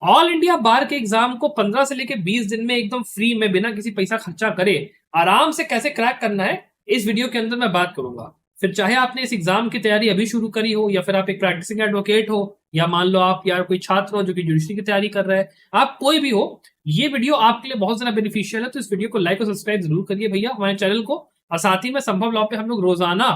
All India बार के exam को 15 से लेके 20 दिन में एकदम फ्री में बिना किसी पैसा खर्चा करे आराम से कैसे क्रैक करना है, इस वीडियो के अंदर मैं बात करूंगा। फिर चाहे आपने इस एग्जाम की तैयारी अभी शुरू करी हो, या फिर आप एक प्रैक्टिसिंग एडवोकेट हो, या मान लो आप यार कोई छात्र हो जो कि जुडिशरी की तैयारी कर रहे हैं, आप कोई भी हो, ये वीडियो आपके लिए बहुत ज्यादा बेनिफिशियल है। तो इस वीडियो को लाइक और सब्सक्राइब जरूर करिए भैया हमारे चैनल को। और साथ ही में संभव लॉ पे हम लोग रोजाना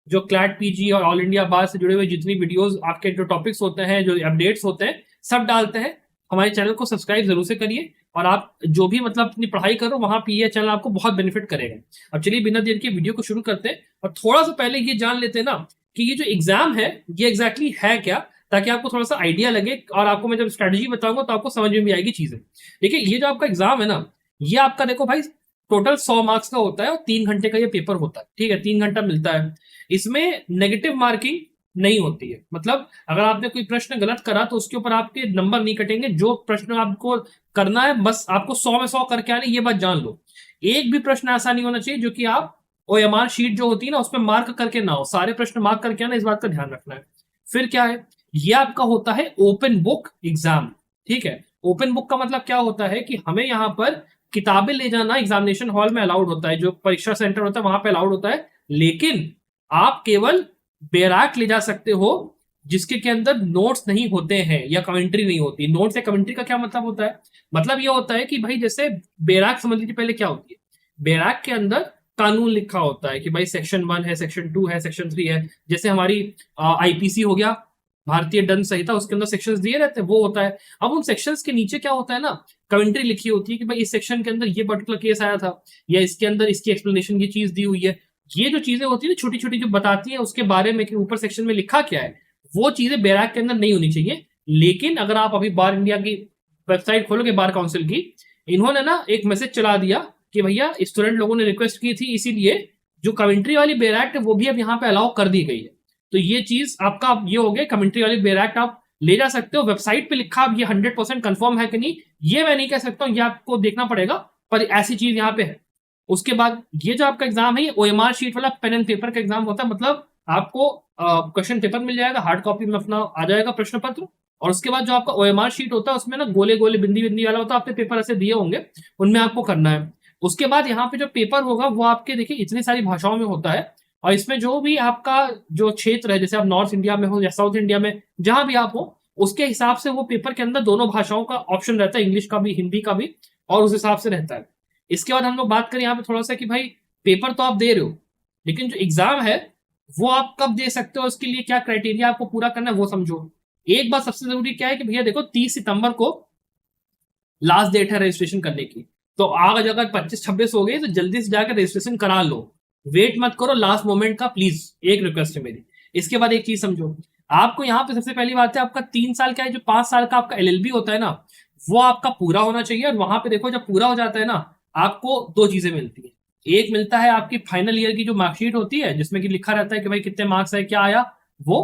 जो क्लैट पीजी और ऑल इंडिया बार से जुड़े हुए जितनी वीडियोस आपके जो टॉपिक्स होते हैं, जो अपडेट्स होते हैं, सब डालते हैं। हमारे चैनल को सब्सक्राइब जरूर से करिए। और आप जो भी मतलब अपनी पढ़ाई करो वहां पे ये चैनल आपको बहुत बेनिफिट करेगा। अब चलिए बिना देर के वीडियो को शुरू करते हैं, और थोड़ा सा पहले ये जान लेते हैं ना कि ये जो एग्जाम है ये एग्जैक्टली है क्या, ताकि आपको थोड़ा सा आइडिया लगे। और आपको मैं जब स्ट्रेटेजी बताऊंगा तो आपको समझ में भी आएगी चीजें। देखिए, ये जो आपका एग्जाम है ना, ये आपका देखो भाई टोटल 100 मार्क्स का होता है और 3 घंटे का ये पेपर होता है। ठीक है, 3 घंटा मिलता है। इसमें नेगेटिव मार्किंग नहीं होती है। मतलब अगर आपने कोई प्रश्न गलत करा तो उसके ऊपर आपके नंबर नहीं कटेंगे। जो प्रश्न आपको करना है बस आपको 100 में 100 करके आने, ये बात जान लो। एक भी प्रश्न ऐसा नहीं होना चाहिए जो कि आप ओएमआर शीट जो होती है ना उसमें मार्क करके ना हो। सारे प्रश्न मार्क करके आना, इस बात का ध्यान रखना है। फिर क्या है, ये आपका होता है ओपन बुक एग्जाम। ठीक है, ओपन बुक का मतलब क्या होता है कि हमें यहाँ पर किताबें ले जाना एग्जामिनेशन हॉल में अलाउड होता है, जो परीक्षा सेंटर होता है वहां पे अलाउड होता है। लेकिन आप केवल बैराक ले जा सकते हो जिसके के अंदर नोट्स नहीं होते हैं या कमेंट्री नहीं होती। नोट्स या कमेंट्री का क्या मतलब होता है? मतलब ये होता है कि भाई जैसे बैराक समझ लीजिए पहले क्या होती है। बैराक के अंदर कानून लिखा होता है कि भाई सेक्शन 1 है, सेक्शन 2 है, सेक्शन 3 है। जैसे हमारी आईपीसी हो गया, भारतीय दंड संहिता, उसके अंदर सेक्शंस दिए रहते हैं, वो होता है। अब उन सेक्शंस के नीचे क्या होता है ना, कमेंट्री लिखी होती है कि भाई इस सेक्शन के अंदर ये पर्टिकुलर केस आया था, या इसके अंदर इसकी एक्सप्लेनेशन ये चीज दी हुई है। ये जो चीजें होती है ना छोटी छोटी, जो बताती है उसके बारे में कि ऊपर सेक्शन में लिखा क्या है, वो चीजें बैराक के अंदर नहीं होनी चाहिए। लेकिन अगर आप अभी बार इंडिया की वेबसाइट खोलोगे, बार काउंसिल की, इन्होंने ना एक मैसेज चला दिया कि भैया स्टूडेंट लोगों ने रिक्वेस्ट की थी, इसीलिए जो कमेंट्री वाली बैराक है वो भी अब यहाँ पे अलाउ कर दी गई है। तो ये चीज आपका ये हो गया, कमेंट्री वाली बैराक आप ले जा सकते हो। वेबसाइट पे लिखा, अब ये 100% कंफर्म है कि नहीं ये मैं नहीं कह सकता हूँ, ये आपको देखना पड़ेगा, पर ऐसी चीज यहाँ पे है। उसके बाद ये जो आपका एग्जाम है ये ओएमआर शीट वाला पेन एंड पेपर का एग्जाम होता है। मतलब आपको क्वेश्चन पेपर मिल जाएगा, हार्ड कॉपी में अपना आ जाएगा प्रश्न पत्र। और उसके बाद जो आपका ओएमआर शीट होता है उसमें ना गोले गोले बिंदी बिंदी वाला होता है, आपके पेपर ऐसे दिए होंगे, उनमें आपको करना है। उसके बाद यहाँ पे जो पेपर होगा वो आपके देखिए इतनी सारी भाषाओं में होता है। और इसमें जो भी आपका जो क्षेत्र है, जैसे आप नॉर्थ इंडिया में हो या साउथ इंडिया में, जहां भी आप हो, उसके हिसाब से वो पेपर के अंदर दोनों भाषाओं का ऑप्शन रहता है, इंग्लिश का भी हिंदी का भी, और उस हिसाब से रहता है। इसके बाद हम लोग बात करें यहाँ पे थोड़ा सा कि भाई पेपर तो आप दे रहे हो, लेकिन जो एग्जाम है वो आप कब दे सकते हो, उसके लिए क्या क्राइटेरिया आपको पूरा करना है वो समझो। एक बात सबसे जरूरी क्या है कि भैया देखो, 30 सितंबर को लास्ट डेट है रजिस्ट्रेशन करने की। तो आज अगर 25-26 हो गए तो जल्दी से जाकर रजिस्ट्रेशन करा लो, वेट मत करो लास्ट मोमेंट का, प्लीज एक रिक्वेस्ट है मेरी। इसके बाद एक चीज समझो, आपको यहाँ पे सबसे पहली बात है, आपका 3 साल का है, जो 5 साल का आपका एलएलबी होता है ना, वो आपका पूरा होना चाहिए। और वहां पे देखो जब पूरा हो जाता है ना, आपको दो चीजें मिलती है। एक मिलता है आपकी फाइनल ईयर की जो मार्कशीट होती है, जिसमें कि लिखा रहता है कि भाई कितने मार्क्स है, क्या आया वो।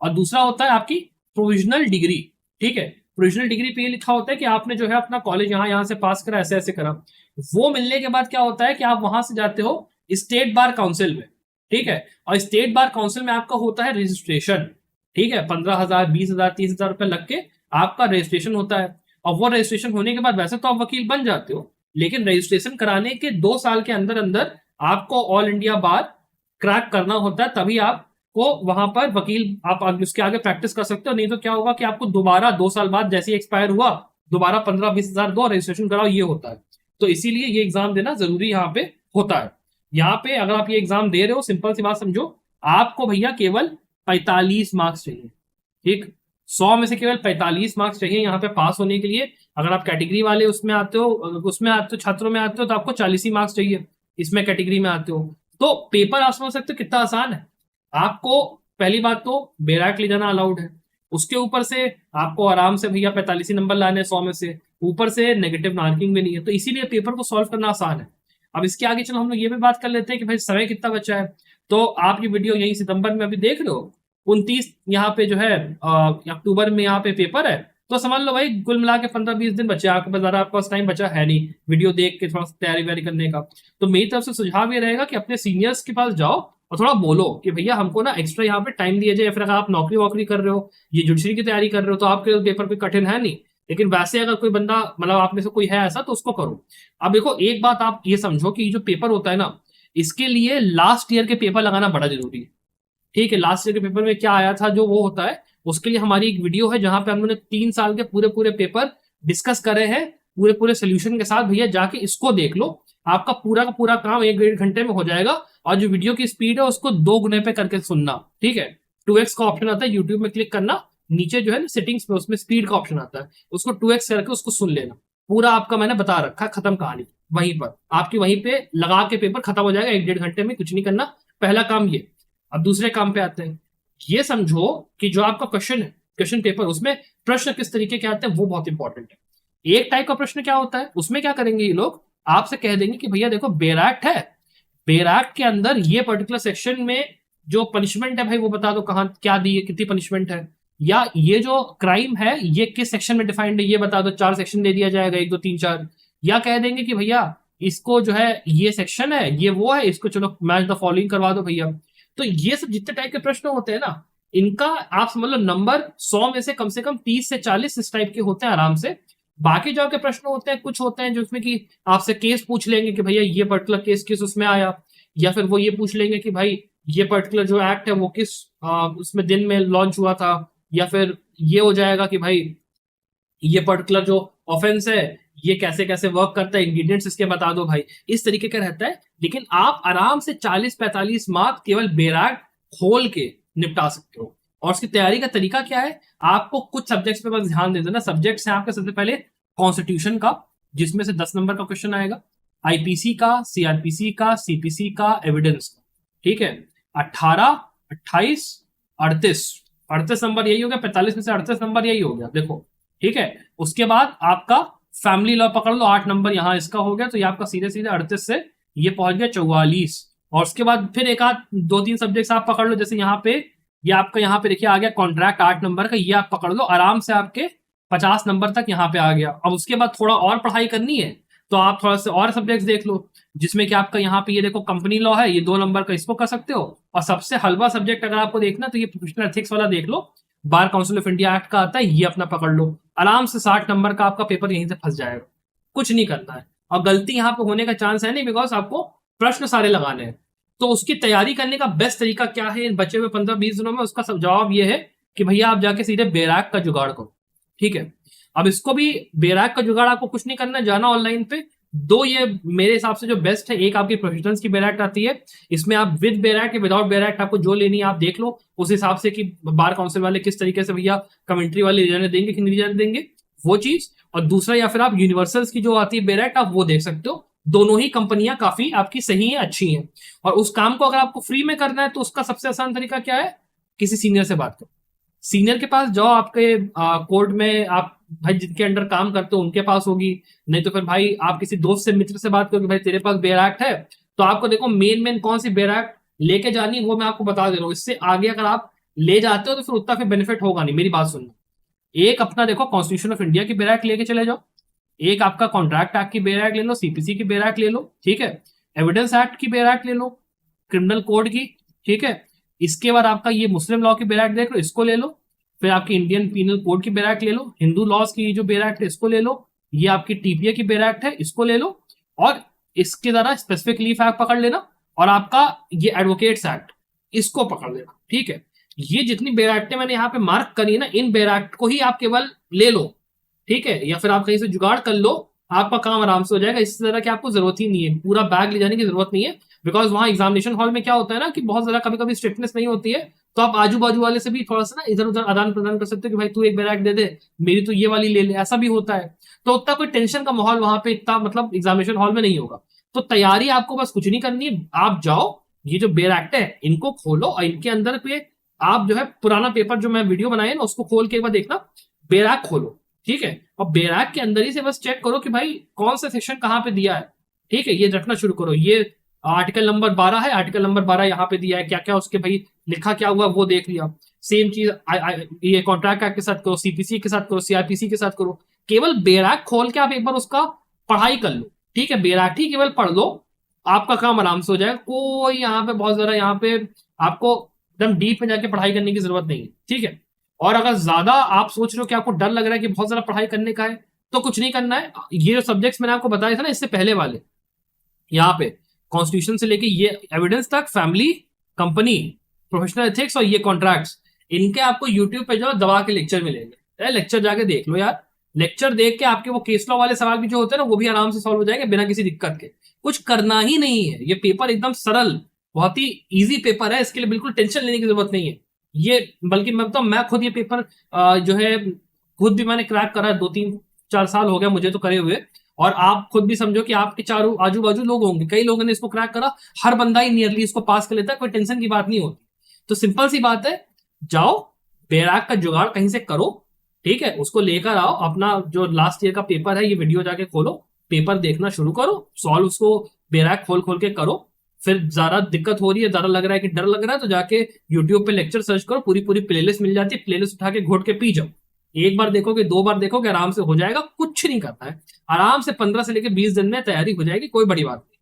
और दूसरा होता है आपकी प्रोविजनल डिग्री। ठीक है, प्रोविजनल डिग्री पे ये लिखा होता है कि आपने जो है अपना कॉलेज यहाँ यहाँ से पास करा, ऐसे ऐसे करा। वो मिलने के बाद क्या होता है कि आप वहां से जाते हो स्टेट बार काउंसिल में। ठीक है, और स्टेट बार काउंसिल में आपका होता है रजिस्ट्रेशन। ठीक है, 15,000, 20,000, 30,000 रुपए लग के आपका रजिस्ट्रेशन होता है। और वो रजिस्ट्रेशन होने के बाद वैसे तो आप वकील बन जाते हो, लेकिन रजिस्ट्रेशन कराने के 2 साल के अंदर अंदर आपको ऑल इंडिया बार क्रैक करना होता है, तभी आपको वहां पर वकील आप उसके आगे प्रैक्टिस कर सकते हो। नहीं तो क्या होगा कि आपको दोबारा 2 साल बाद जैसे ही एक्सपायर हुआ, दोबारा 15-20 हजार दो, रजिस्ट्रेशन कराओ, ये होता है। तो इसीलिए ये एग्जाम देना जरूरी यहाँ पे होता है। यहाँ पे अगर आप ये एग्जाम दे रहे हो, सिंपल सी बात समझो, आपको भैया केवल 45 मार्क्स चाहिए। ठीक, 100 में से केवल 45 मार्क्स चाहिए यहाँ पे पास होने के लिए। अगर आप कैटेगरी वाले उसमें आते हो छात्रों में आते हो, तो आपको 40 ही मार्क्स चाहिए। इसमें कैटेगरी में आते हो तो पेपर आप समझ सकते हो कितना आसान है। आपको पहली बात तो बैराक ले जाना अलाउड है, उसके ऊपर से आपको आराम से भैया 45 ही नंबर लाने 100 में से, ऊपर से नेगेटिव मार्किंग भी नहीं है। तो इसीलिए पेपर को सॉल्व करना आसान है। अब इसके आगे चलो हम लोग ये भी बात कर लेते हैं कि भाई समय कितना बचा है। तो आप ये वीडियो यही सितंबर में अभी देख रहे हो, 29 यहाँ पे जो है अक्टूबर में यहाँ पे पेपर है। तो समझ लो भाई कुल मिला के 15-20 दिन बचे, आपके पास ज्यादा आपके पास टाइम बचा है नहीं वीडियो देख के थोड़ा सा तैयारी व्यारी करने का। तो मेरी तरफ से सुझाव ये रहेगा कि अपने सीनियर्स के पास जाओ और थोड़ा बोलो कि भैया हमको ना एक्स्ट्रा यहाँ पे टाइम दिया जाए। फिर अगर आप नौकरी वोकरी कर रहे हो, ये जुडिशरी की तैयारी कर रहे हो, तो आपके पेपर कोई कठिन है नहीं, लेकिन वैसे अगर कोई बंदा मतलब आप में से कोई है ऐसा तो उसको करो। अब देखो एक बात आप ये समझो कि ये जो पेपर होता है ना, इसके लिए लास्ट ईयर के पेपर लगाना बड़ा जरूरी है। ठीक है, लास्ट ईयर के पेपर में क्या आया था जो वो होता है, उसके लिए हमारी एक वीडियो है जहां पे हम लोगों ने 3 साल के पूरे पूरे पेपर डिस्कस करे हैं पूरे पूरे सोल्यूशन के साथ। भैया जाके इसको देख लो, आपका पूरा का पूरा काम 1 डेढ़ घंटे में हो जाएगा। और जो वीडियो की स्पीड है उसको 2 गुने पे करके सुनना। ठीक है, 2x का ऑप्शन आता है यूट्यूब में, क्लिक करना, नीचे जो है ना सेटिंग्स में उसमें स्पीड का ऑप्शन आता है, उसको 2x करके उसको सुन लेना। पूरा आपका मैंने बता रखा है, खत्म कहानी वहीं पर आपकी, वहीं पे लगा के पेपर खत्म हो जाएगा 1 डेढ़ घंटे में, कुछ नहीं करना। पहला काम ये। अब दूसरे काम पे आते हैं। ये समझो कि जो आपका क्वेश्चन है, क्वेश्चन पेपर, उसमें प्रश्न किस तरीके के आते हैं वो बहुत इंपॉर्टेंट है। एक टाइप का प्रश्न क्या होता है, उसमें क्या करेंगे ये लोग, आपसे कह देंगे कि भैया देखो बेरैक्ट है, बेरैक्ट के अंदर ये पर्टिकुलर सेक्शन में जो पनिशमेंट है भाई वो बता दो कहाँ क्या दी है, कितनी पनिशमेंट है, या ये जो क्राइम है ये किस सेक्शन में डिफाइंड है ये बता दो। 4 सेक्शन दे दिया जाएगा, 1 2 3 4। या कह देंगे कि भैया इसको जो है ये सेक्शन है ये वो है, इसको चलो मैच द फॉलोइंग करवा दो भैया। तो ये सब जितने टाइप के प्रश्न होते हैं ना, इनका आप समझ लो नंबर 100 में से कम 30 से 40 इस टाइप के होते हैं आराम से। बाकी जो आपके प्रश्न होते हैं, कुछ होते हैं जिसमें कि आपसे केस पूछ लेंगे कि भैया ये पर्टिकुलर केस किस उसमें आया, या फिर वो ये पूछ लेंगे कि भाई ये पर्टिकुलर जो एक्ट है वो किस उसमें दिन में लॉन्च हुआ था, या फिर ये हो जाएगा कि भाई ये पर्टिकुलर जो ऑफेंस है ये कैसे कैसे वर्क करता है, इंग्रेडिएंट्स इसके बता दो भाई। इस तरीके का रहता है। लेकिन आप आराम से 40 45 मार्क्स केवल बेरैक खोल के निपटा सकते हो। और उसकी तैयारी का तरीका क्या है, आपको कुछ सब्जेक्ट्स पे बस ध्यान दे देना। सब्जेक्ट्स हैं आपके सबसे पहले कॉन्स्टिट्यूशन का, जिसमें से 10 नंबर का क्वेश्चन आएगा, आईपीसी का, सीआरपीसी का, सीपीसी का, एविडेंस का। ठीक है, 18 28 38, 38 नंबर यही हो गया, 45 में से 38 नंबर यही हो गया देखो। ठीक है, उसके बाद आपका फैमिली लॉ पकड़ लो, 8 नंबर यहाँ इसका हो गया, तो ये आपका सीधे सीधे 38 से ये पहुंच गया 44। और उसके बाद फिर एक आध 2 3 सब्जेक्ट्स आप पकड़ लो, जैसे यहाँ पे ये आपका यहाँ पे देखिए आ गया कॉन्ट्रैक्ट 8 नंबर का, ये आप पकड़ लो आराम से, आपके 50 नंबर तक यहाँ पे आ गया। अब उसके बाद थोड़ा और पढ़ाई करनी है तो आप थोड़ा से और सब्जेक्ट्स देख लो, जिसमें कि आपका यहाँ पे ये देखो कंपनी लॉ है, ये 2 नंबर का, इसको कर सकते हो। और सबसे हलवा सब्जेक्ट अगर आपको देखना तो ये प्रोफेशनल एथिक्स वाला देख लो, bar council of India act का आता है, ये अपना पकड़ लो। आराम से 60 नंबर का आपका पेपर यहीं से फंस जाएगा। कुछ नहीं करना है, और गलती यहाँ पे होने का चांस है नहीं, बिकॉज आपको प्रश्न सारे लगाने हैं। तो उसकी तैयारी करने का बेस्ट तरीका क्या है इन बचे हुए 15 20 दिनों में, उसका सब जवाब ये है कि भैया आप जाके सीधे बैराक का जुगाड़ करो। ठीक है, अब इसको भी बैराक का जुगाड़ आपको कुछ नहीं करना है, जाना ऑनलाइन पे। दो ये मेरे हिसाब से जो बेस्ट है, एक आपकी प्रोफेशनल्स की बैराक्ट आती है, इसमें आप विद बैराक्ट या विदाउट बैराक्ट आपको जो लेनी है आप देख लो उस हिसाब से कि बार काउंसिल वाले किस तरीके से भैया कमेंट्री वाले जाने देंगे कि नहीं जाने देंगे, वो चीज। और दूसरा, या फिर आप यूनिवर्सल्स की जो आती है बैराक्ट आप वो देख सकते हो। दोनों ही कंपनियां काफी आपकी सही है, अच्छी हैं। और उस काम को अगर आपको फ्री में करना है तो उसका सबसे आसान तरीका क्या है, किसी सीनियर से बात करो। सीनियर के पास जाओ, आपके कोर्ट में आप भाई जिनके अंडर काम करते हो उनके पास होगी, नहीं तो फिर भाई आप किसी दोस्त से मित्र से बात करो कि भाई तेरे पास बैराक्ट है, तो आपको देखो मेन मेन कौन सी बैराक्ट लेके जानी वो मैं आपको बता दे रहा हूँ। इससे आगे अगर आप ले जाते हो तो फिर उतना फिर बेनिफिट होगा नहीं। मेरी बात सुनना, एक अपना देखो कॉन्स्टिट्यूशन ऑफ इंडिया की बैराक्ट लेके चले जाओ, एक आपका कॉन्ट्रैक्ट एक्ट की बैराक्ट ले लो, सीपीसी की बैराक्ट ले लो, ठीक है, एविडेंस एक्ट की बैराक्ट ले लो, क्रिमिनल कोड की, ठीक है। इसके बाद आपका ये मुस्लिम लॉ की बैराक्ट देख लो, इसको ले लो। फिर आपकी इंडियन पीनल कोड की बैराक्ट ले लो, हिंदू लॉज की जो बैराक्ट है इसको ले लो, ये आपकी टीपीए की बैराक्ट है इसको ले लो, और इसके द्वारा स्पेसिफिक लीफ एक्ट पकड़ लेना, और आपका ये एडवोकेट्स एक्ट इसको पकड़ लेना। ठीक है, ये जितनी बैराक्टें मैंने यहाँ पे मार्क करी ना, इन बैराक्ट को ही आप केवल ले लो, ठीक है, या फिर आप कहीं से जुगाड़ कर लो, आपका काम आराम से हो जाएगा। इस तरह की आपको जरूरत ही नहीं है, पूरा बैग ले जाने की जरूरत नहीं है। बिकॉज वहां एग्जामिनेशन हॉल में क्या होता है ना कि बहुत ज्यादा कभी कभी स्ट्रिक्टनेस नहीं होती है, तो आप आजू बाजू वाले से भी थोड़ा सा ना इधर उधर आदान प्रदान कर सकते हो कि भाई तू एक बैराक दे दे, मेरी तो ये वाली ले ले, ऐसा भी होता है। तो उतना कोई टेंशन का माहौल वहां पे इतना मतलब एग्जामिनेशन हॉल में नहीं होगा। तो तैयारी आपको बस कुछ नहीं करनी है, आप जाओ, ये जो बैराक्ट है इनको खोलो, और इनके अंदर पे आप जो है पुराना पेपर जो मैं वीडियो बनाया ना उसको खोल के एक बार देखना, बैराक खोलो, ठीक है। और बैराक के अंदर ही से बस चेक करो कि भाई कौन सा सेक्शन कहाँ पे दिया है, ठीक है, ये रखना शुरू करो। ये आर्टिकल नंबर 12 है, आर्टिकल नंबर 12 यहाँ पे दिया है, क्या क्या उसके भाई लिखा क्या हुआ वो देख लिया। सेम चीज ये कॉन्ट्रैक्ट एक्ट के साथ करो, सीपीसी के साथ करो, सीआरपीसी के साथ करो। केवल बैराक खोल के आप एक बार उसका पढ़ाई कर लो, ठीक है, बैराक ही केवल पढ़ लो, आपका काम आराम से हो जाएगा। कोई यहाँ पे बहुत ज्यादा यहाँ पे आपको एकदम डीप में जाके पढ़ाई करने की जरूरत नहीं है, ठीक है। और अगर ज्यादा आप सोच रहे हो कि आपको डर लग रहा है कि बहुत ज्यादा पढ़ाई करने का है, तो कुछ नहीं करना है। ये जो सब्जेक्ट्स मैंने आपको बताया था ना इससे पहले वाले, यहाँ पे कॉन्स्टिट्यूशन से लेके ये एविडेंस तक, फैमिली, कंपनी, प्रोफेशनल एथिक्स और ये कॉन्ट्रैक्ट्स, इनके आपको यूट्यूब पे जो है दबा के लेक्चर मिलेंगे। लेक्चर जाके देख लो यार। लेक्चर देख के आपके वो केस लॉ वाले सवाल भी जो होते हैं ना, वो भी आराम से सॉल्व हो जाएंगे बिना किसी दिक्कत के। कुछ करना ही नहीं है, ये पेपर एकदम सरल, बहुत ही इजी पेपर है, इसके लिए बिल्कुल टेंशन लेने की जरूरत नहीं है। ये बल्कि मैं बताऊं, मैं खुद ये पेपर जो है खुद भी मैंने क्रैक करा है, 2-3-4 साल हो गया मुझे तो करे हुए। और आप खुद भी समझो कि आपके चारों आजू बाजू लोग होंगे, कई लोगों ने इसको क्रैक करा, हर बंदा ही नियरली इसको पास कर लेता है, कोई टेंशन की बात नहीं होती। तो सिंपल सी बात है, जाओ बैराक का जुगाड़ कहीं से करो, ठीक है, उसको लेकर आओ, अपना जो लास्ट ईयर का पेपर है ये वीडियो जाके खोलो, पेपर देखना शुरू करो, सॉल्व उसको बैराक खोल खोल के करो। फिर ज्यादा दिक्कत हो रही है, ज्यादा लग रहा है कि डर लग रहा है, तो जाके यूट्यूब पे लेक्चर सर्च करो, पूरी पूरी प्लेलिस्ट मिल जाती है, प्लेलिस्ट उठा के घोट के पी जाओ। एक बार देखोगे, 2 बार देखोगे, आराम से हो जाएगा, कुछ नहीं करना है। आराम से 15 से लेकर 20 दिन में तैयारी हो जाएगी, कोई बड़ी बात नहीं।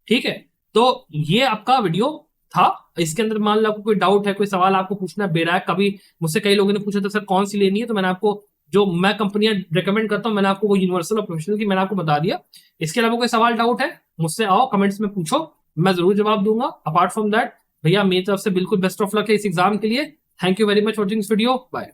ठीक है, तो ये आपका वीडियो था। इसके अंदर मान लो आपको कोई डाउट है, कोई सवाल आपको पूछना है, बेराक का भी मुझसे कई लोगों ने पूछा था सर कौन सी लेनी है, तो मैंने आपको जो मैं कंपनियां रिकमेंड करता हूं, मैंने आपको वो यूनिवर्सल और प्रोफेशनल की मैंने आपको बता दिया। इसके अलावा कोई सवाल डाउट है, मुझसे आओ कमेंट्स में पूछो, मैं जरूर जवाब दूंगा। अपार्ट फ्रॉम दैट भैया मेरी तरफ से बिल्कुल बेस्ट ऑफ लक है इस एग्जाम के लिए। Thank you very much watching this video, bye.